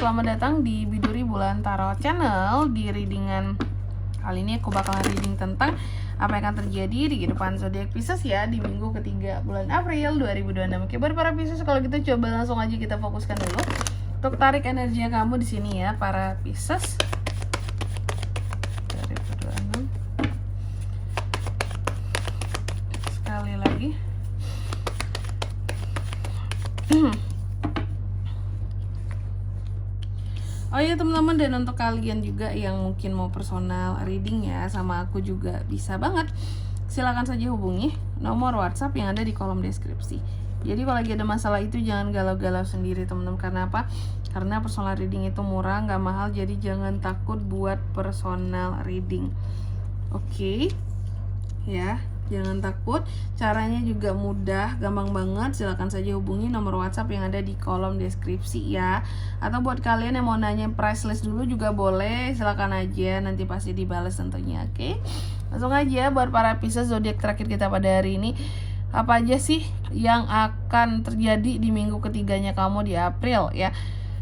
selamat datang di Biduri Bulan Tarot Channel. Di readingan kali ini aku bakalan reading tentang apa yang akan terjadi di kehidupan zodiak Pisces ya di minggu ketiga bulan April 2026. Oke, buat para Pisces, kalau gitu coba langsung aja kita fokuskan dulu untuk tarik energi kamu di sini ya, para Pisces. Sekali lagi. Oh iya teman-teman, dan untuk kalian juga yang mungkin mau personal reading ya sama aku juga bisa banget. Silakan saja hubungi nomor WhatsApp yang ada di kolom deskripsi. Jadi kalau lagi ada masalah itu jangan galau-galau sendiri teman-teman. Karena apa? Karena personal reading itu murah, nggak mahal. Jadi jangan takut buat personal reading. Oke? Ya, jangan takut. Caranya juga mudah, gampang banget. Silahkan saja hubungi nomor WhatsApp yang ada di kolom deskripsi ya. Atau buat kalian yang mau nanya price list dulu juga boleh, silahkan aja, nanti pasti dibalas tentunya. Oke, langsung aja buat para Pisces zodiak terakhir kita pada hari ini. Apa aja sih yang akan terjadi di minggu ketiganya kamu di April ya?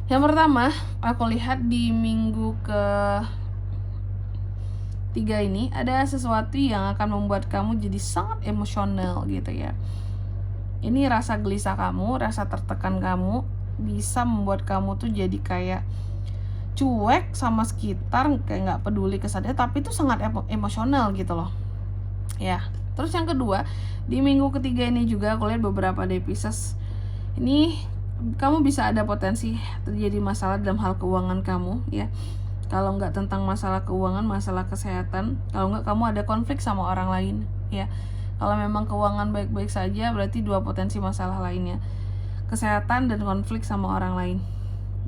Yang pertama, aku lihat di minggu ke tiga ini ada sesuatu yang akan membuat kamu jadi sangat emosional gitu ya. Ini rasa gelisah kamu, rasa tertekan kamu bisa membuat kamu tuh jadi kayak cuek sama sekitar, kayak nggak peduli kesannya, tapi itu sangat emosional gitu loh ya. Terus yang kedua, di minggu ketiga ini juga aku lihat beberapa dari Pisces ini kamu bisa ada potensi terjadi masalah dalam hal keuangan kamu ya. Kalau nggak tentang masalah keuangan, masalah kesehatan. Kalau nggak kamu ada konflik sama orang lain ya. Kalau memang keuangan baik-baik saja, berarti dua potensi masalah lainnya, kesehatan dan konflik sama orang lain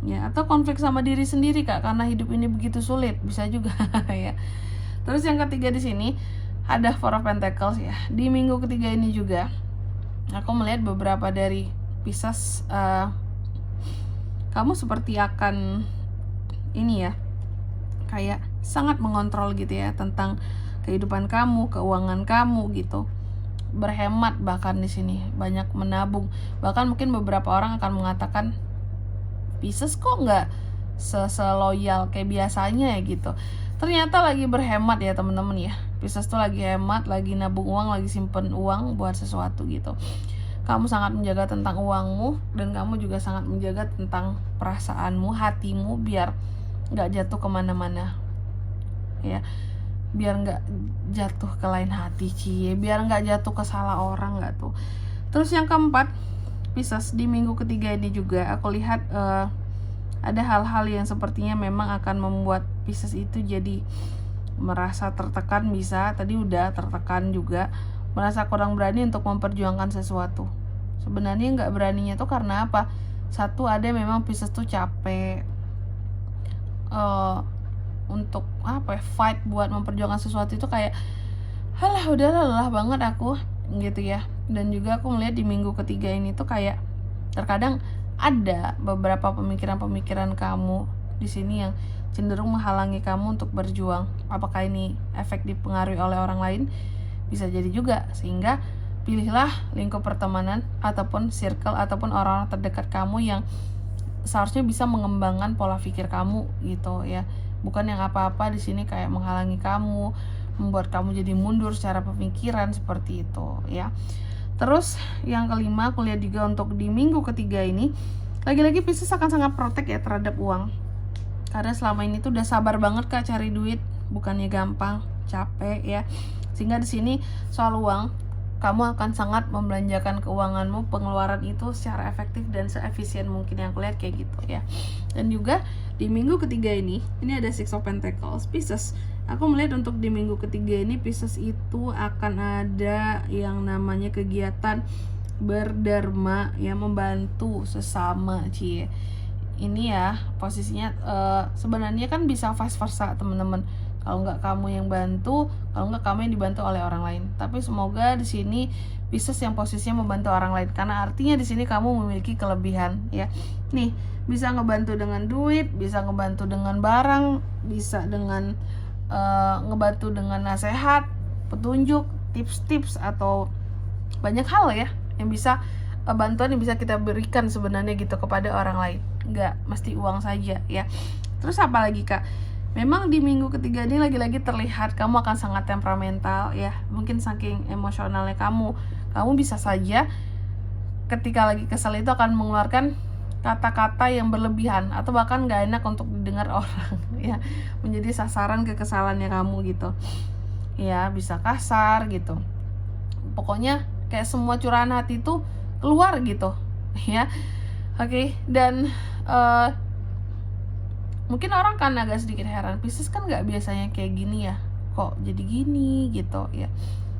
ya. Atau konflik sama diri sendiri kak, karena hidup ini begitu sulit, bisa juga ya. Terus yang ketiga di sini ada Four of Pentacles ya. Di minggu ketiga ini juga aku melihat beberapa dari Pisces, kamu seperti akan ini ya, kayak sangat mengontrol gitu ya tentang kehidupan kamu, keuangan kamu gitu. Berhemat bahkan di sini, banyak menabung. Bahkan mungkin beberapa orang akan mengatakan Pisces kok nggak seloyal kayak biasanya ya gitu. Ternyata lagi berhemat ya teman-teman ya. Pisces tuh lagi hemat, lagi nabung uang, lagi simpen uang buat sesuatu gitu. Kamu sangat menjaga tentang uangmu, dan kamu juga sangat menjaga tentang perasaanmu, hatimu, biar nggak jatuh kemana-mana ya, biar nggak jatuh ke lain hati biar nggak jatuh ke salah orang nggak tuh. Terus yang keempat, Pisces di minggu ketiga ini juga aku lihat ada hal-hal yang sepertinya memang akan membuat Pisces itu jadi merasa tertekan. Bisa tadi udah tertekan juga, merasa kurang berani untuk memperjuangkan sesuatu. Sebenarnya nggak beraninya tuh karena apa? Satu, ada memang Pisces tuh capek untuk apa ya, fight buat memperjuangkan sesuatu itu kayak halah udah lelah banget aku gitu ya. Dan juga aku melihat di minggu ketiga ini tuh kayak terkadang ada beberapa pemikiran-pemikiran kamu di sini yang cenderung menghalangi kamu untuk berjuang. Apakah ini efek dipengaruhi oleh orang lain? Bisa jadi juga. Sehingga pilihlah lingkup pertemanan ataupun circle ataupun orang-orang terdekat kamu yang seharusnya bisa mengembangkan pola pikir kamu gitu ya. Bukan yang apa-apa di sini kayak menghalangi kamu, membuat kamu jadi mundur secara pemikiran seperti itu ya. Terus yang kelima, aku lihat juga untuk di minggu ketiga ini lagi-lagi Pisces akan sangat protek ya terhadap uang. Karena selama ini tuh udah sabar banget kak cari duit, bukannya gampang, capek ya. Sehingga di sini soal uang, kamu akan sangat membelanjakan keuanganmu, pengeluaran itu secara efektif dan seefisien mungkin, yang aku lihat kayak gitu ya. Dan juga di minggu ketiga ini ada Six of Pentacles Pisces. Aku melihat untuk di minggu ketiga ini Pisces itu akan ada yang namanya kegiatan berdharma ya, membantu sesama cie. Ini ya posisinya sebenarnya kan bisa vice versa teman-teman. Kalau nggak kamu yang bantu, kalau nggak kamu yang dibantu oleh orang lain. Tapi semoga di sini Pisces yang posisinya membantu orang lain, karena artinya di sini kamu memiliki kelebihan ya. Nih, bisa ngebantu dengan duit, bisa ngebantu dengan barang, bisa dengan ngebantu dengan nasihat, petunjuk, tips-tips atau banyak hal ya yang bisa bantuan yang bisa kita berikan sebenarnya gitu kepada orang lain. nggak mesti uang saja ya. Terus apa lagi Kak? Memang di minggu ketiga ini lagi-lagi terlihat kamu akan sangat temperamental ya. Mungkin saking emosionalnya kamu bisa saja ketika lagi kesel itu akan mengeluarkan kata-kata yang berlebihan atau bahkan gak enak untuk didengar orang ya, menjadi sasaran kekesalannya kamu gitu ya, bisa kasar gitu, pokoknya kayak semua curahan hati itu keluar gitu ya. Oke. Dan mungkin orang kan agak sedikit heran, Pisces kan gak biasanya kayak gini ya, kok jadi gini gitu ya,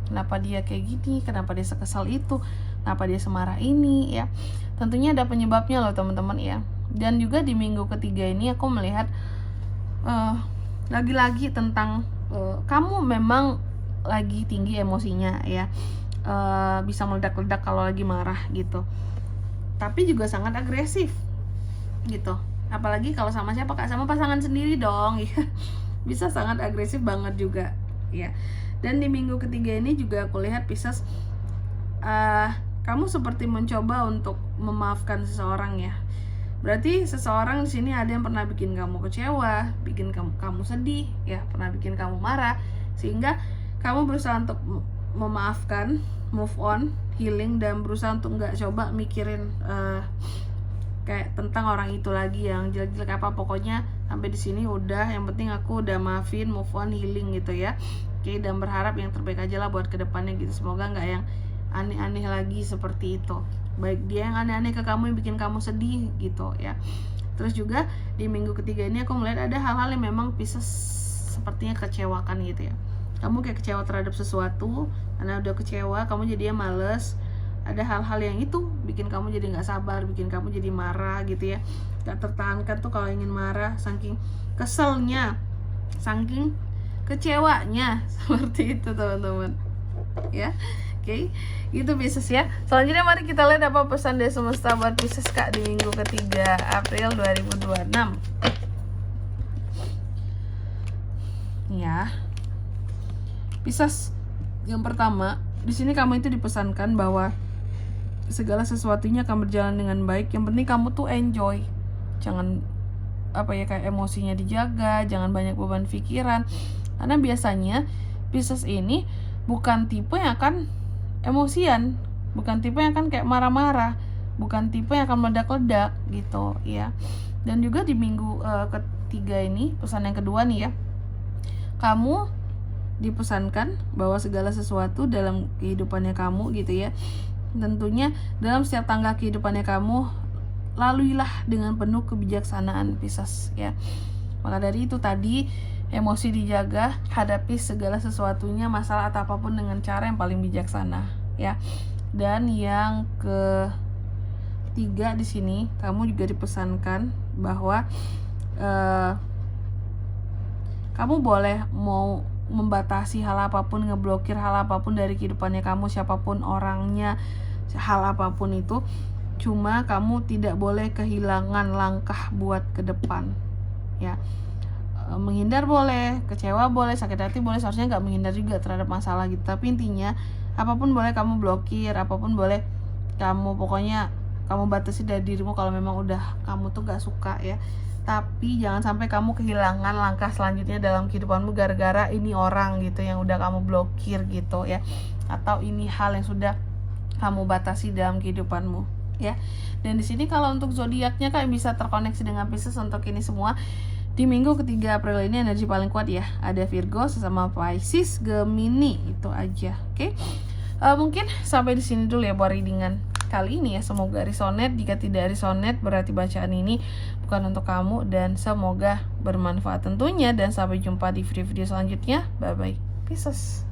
kenapa dia kayak gini, kenapa dia sekesal itu, kenapa dia semarah ini ya. Tentunya ada penyebabnya loh teman-teman ya. Dan juga di minggu ketiga ini aku melihat lagi-lagi tentang kamu memang lagi tinggi emosinya ya, bisa meledak-ledak kalau lagi marah gitu, tapi juga sangat agresif gitu. Apalagi kalau sama siapa Kak? Sama pasangan sendiri dong ya. Bisa sangat agresif banget juga ya. Dan di minggu ketiga ini juga aku lihat Pisces, kamu seperti mencoba untuk memaafkan seseorang ya. Berarti seseorang di sini ada yang pernah bikin kamu kecewa, bikin kamu sedih ya, pernah bikin kamu marah, sehingga kamu berusaha untuk memaafkan, move on, healing, dan berusaha untuk nggak coba mikirin kayak tentang orang itu lagi yang jelek-jelek apa. Pokoknya sampai di sini udah, yang penting aku udah maafin, move on, healing gitu ya. Oke, dan berharap yang terbaik aja lah buat kedepannya gitu. Semoga nggak yang aneh-aneh lagi seperti itu, baik dia yang aneh-aneh ke kamu yang bikin kamu sedih gitu ya. Terus juga di minggu ketiga ini aku melihat ada hal-hal yang memang Pisces sepertinya kecewakan gitu ya. Kamu kayak kecewa terhadap sesuatu, karena udah kecewa kamu jadinya males. Ada hal-hal yang itu bikin kamu jadi gak sabar, bikin kamu jadi marah gitu ya, gak tertahankan tuh kalau ingin marah, saking keselnya, saking kecewanya seperti itu teman-teman ya. Oke, gitu Pisces ya. Selanjutnya mari kita lihat apa pesan dari semesta buat Pisces Kak di minggu ketiga April 2026 ya. Pisces, yang pertama di sini kamu itu dipesankan bahwa segala sesuatunya akan berjalan dengan baik. Yang penting kamu tuh enjoy, jangan kayak emosinya dijaga, jangan banyak beban pikiran, karena biasanya Pisces ini bukan tipe yang akan emosian, bukan tipe yang akan kayak marah-marah, bukan tipe yang akan meledak-ledak gitu ya. Dan juga di minggu ketiga ini, pesan yang kedua nih ya, kamu dipesankan bahwa segala sesuatu dalam kehidupannya kamu gitu ya, tentunya dalam setiap tangga kehidupannya kamu, laluilah dengan penuh kebijaksanaan Pisces ya. Maka dari itu tadi, emosi dijaga, hadapi segala sesuatunya, masalah atau apapun dengan cara yang paling bijaksana ya. Dan yang ketiga di sini, kamu juga dipesankan bahwa kamu boleh mau membatasi hal apapun, ngeblokir hal apapun dari kehidupannya kamu, siapapun orangnya, hal apapun itu, cuma kamu tidak boleh kehilangan langkah buat ke depan ya. Menghindar boleh, kecewa boleh, sakit hati boleh, seharusnya nggak menghindar juga terhadap masalah gitu. Tapi intinya apapun boleh kamu blokir, apapun boleh kamu, pokoknya kamu batasi dari dirimu kalau memang udah kamu tuh gak suka ya. Tapi jangan sampai kamu kehilangan langkah selanjutnya dalam kehidupanmu gara-gara ini orang gitu yang udah kamu blokir gitu ya, atau ini hal yang sudah kamu batasi dalam kehidupanmu ya. Dan di sini kalau untuk zodiaknya kalian bisa terkoneksi dengan Pisces untuk ini semua. Di minggu ketiga April ini energi paling kuat ya, ada Virgo sesama Pisces, Gemini, itu aja. Oke. Mungkin sampai di sini dulu ya buat readingan kali ini ya. Semoga resonate. Jika tidak resonate berarti bacaan ini bukan untuk kamu, dan semoga bermanfaat tentunya. Dan sampai jumpa di video-video selanjutnya. Bye bye Pisces.